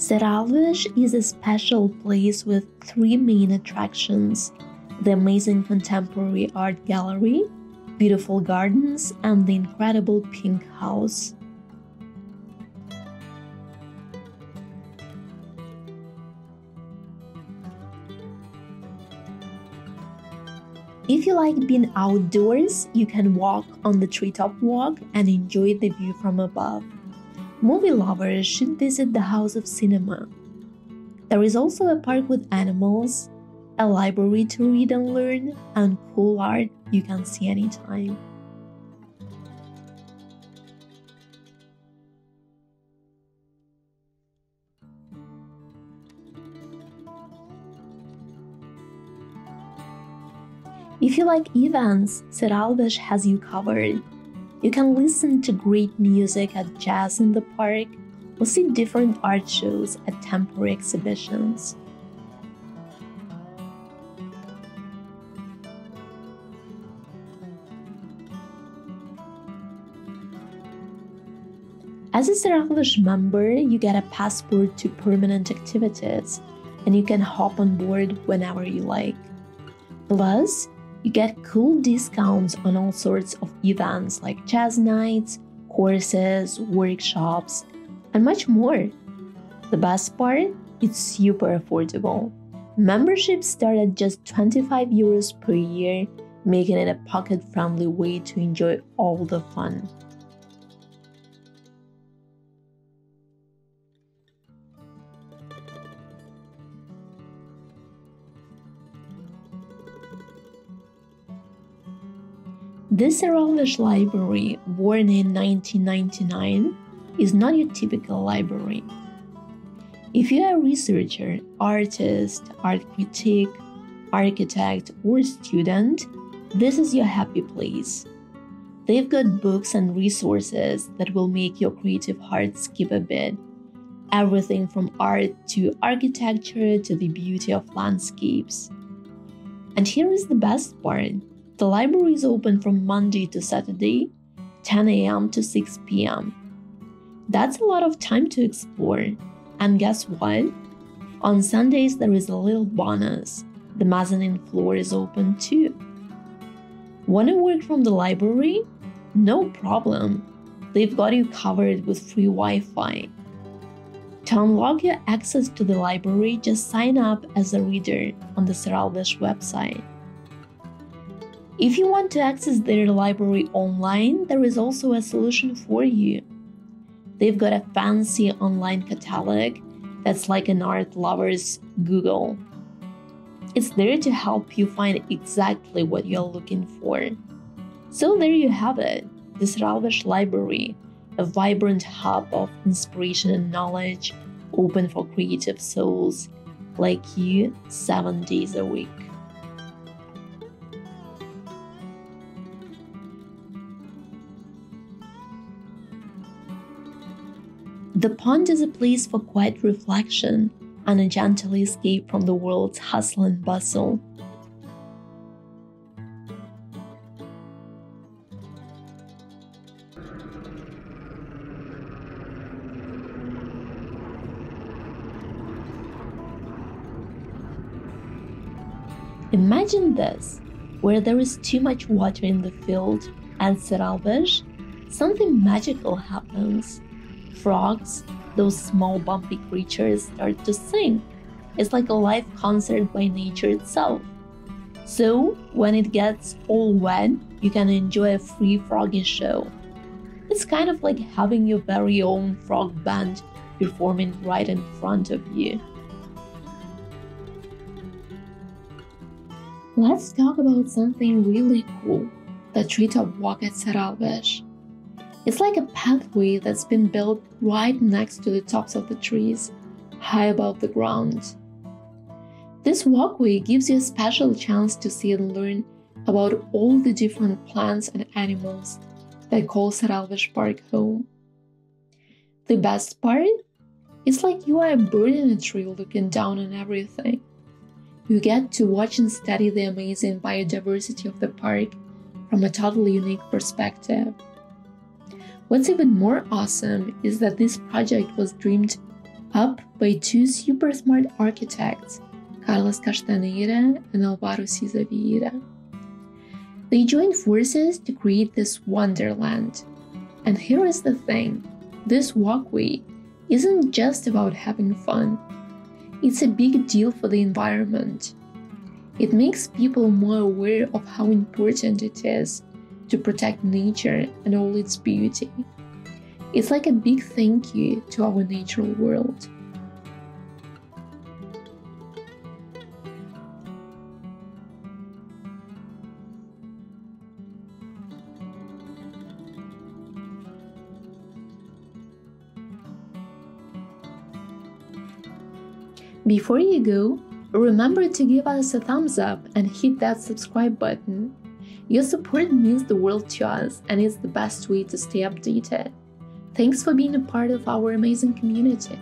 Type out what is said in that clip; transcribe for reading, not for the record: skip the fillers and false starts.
Serralves is a special place with three main attractions: the amazing contemporary art gallery, beautiful gardens, and the incredible pink house. If you like being outdoors, you can walk on the treetop walk and enjoy the view from above. Movie lovers should visit the House of Cinema. There is also a park with animals, a library to read and learn, and cool art you can see anytime. If you like events, Serralves has you covered. You can listen to great music at jazz in the park or see different art shows at temporary exhibitions. As a Serralves member, you get a passport to permanent activities, and you can hop on board whenever you like. Plus, you get cool discounts on all sorts of events like jazz nights, courses, workshops, and much more. The best part? It's super affordable. Memberships start at just 25 euros per year, making it a pocket-friendly way to enjoy all the fun. This Serralves library, born in 1999, is not your typical library. If you are a researcher, artist, art critic, architect, or student, this is your happy place. They've got books and resources that will make your creative heart skip a bit. Everything from art to architecture to the beauty of landscapes. And here is the best part. The library is open from Monday to Saturday, 10 a.m. to 6 p.m. That's a lot of time to explore. And guess what? On Sundays, there is a little bonus. The mezzanine floor is open too. Want to work from the library? No problem. They've got you covered with free Wi-Fi. To unlock your access to the library, just sign up as a reader on the Serralves website. If you want to access their library online, there is also a solution for you. They've got a fancy online catalog that's like an art lover's Google. It's there to help you find exactly what you're looking for. So there you have it, the Serralves Library, a vibrant hub of inspiration and knowledge, open for creative souls like you 7 days a week. The pond is a place for quiet reflection and a gentle escape from the world's hustle and bustle. Imagine this, where there is too much water in the field at Serralves, something magical happens. Frogs, those small bumpy creatures, start to sing. It's like a live concert by nature itself. So, when it gets all wet, you can enjoy a free froggy show. It's kind of like having your very own frog band performing right in front of you. Let's talk about something really cool, the treetop walk at Serralves. It's like a pathway that's been built right next to the tops of the trees, high above the ground. This walkway gives you a special chance to see and learn about all the different plants and animals that call Serralves Park home. The best part? It's like you are a bird in a tree looking down on everything. You get to watch and study the amazing biodiversity of the park from a totally unique perspective. What's even more awesome is that this project was dreamed up by two super smart architects, Carlos Castanheira and Alvaro Siza Vieira. They joined forces to create this wonderland. And here is the thing, this walkway isn't just about having fun. It's a big deal for the environment. It makes people more aware of how important it is to protect nature and all its beauty. It's like a big thank you to our natural world. Before you go, remember to give us a thumbs up and hit that subscribe button. Your support means the world to us and it's the best way to stay updated. Thanks for being a part of our amazing community.